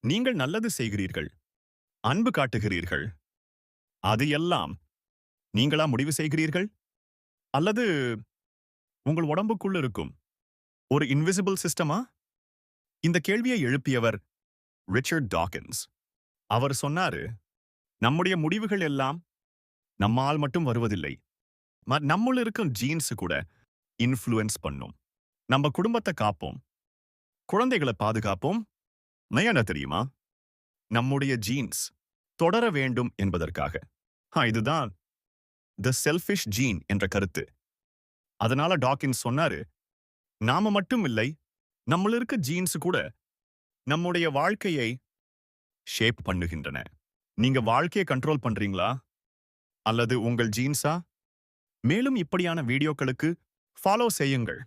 நீங்கள் நல்லது செய்கிறீர்கள், அன்பு காட்டுகிறீர்கள். அது எல்லாம் நீங்களா முடிவு செய்கிறீர்கள்? அல்லது உங்கள் உடம்புக்குள்ள இருக்கும் ஒரு இன்விசிபிள் சிஸ்டமா? இந்த கேள்வியை எழுப்பியவர் ரிச்சர்ட் டாக்கின்ஸ். அவர் சொன்னாரு, நம்முடைய முடிவுகள் எல்லாம் நம்மால் மட்டும் வருவதில்லை. நம்முள்ள இருக்கும் ஜீன்ஸ் கூட இன்ஃப்ளூயன்ஸ் பண்ணும். நம்ம குடும்பத்தை காப்போம், குழந்தைகளை பாதுகாப்போம். என்ன தெரியுமா? நம்முடைய ஜீன்ஸ் தொடர வேண்டும் என்பதற்காக. இதுதான் தி செல்ஃபிஷ் ஜீன் என்ற கருத்து. அதனால டாக்கின்ஸ் சொன்னாரு, நாம மட்டும் இல்லை, நம்மள இருக்க ஜீன்ஸ் கூட நம்முடைய வாழ்க்கையை ஷேப் பண்ணுகின்றன. நீங்க வாழ்க்கையை கண்ட்ரோல் பண்றீங்களா? அல்லது உங்கள் ஜீன்ஸா? மேலும் இப்படியான வீடியோக்களுக்கு ஃபாலோ செய்யுங்கள்.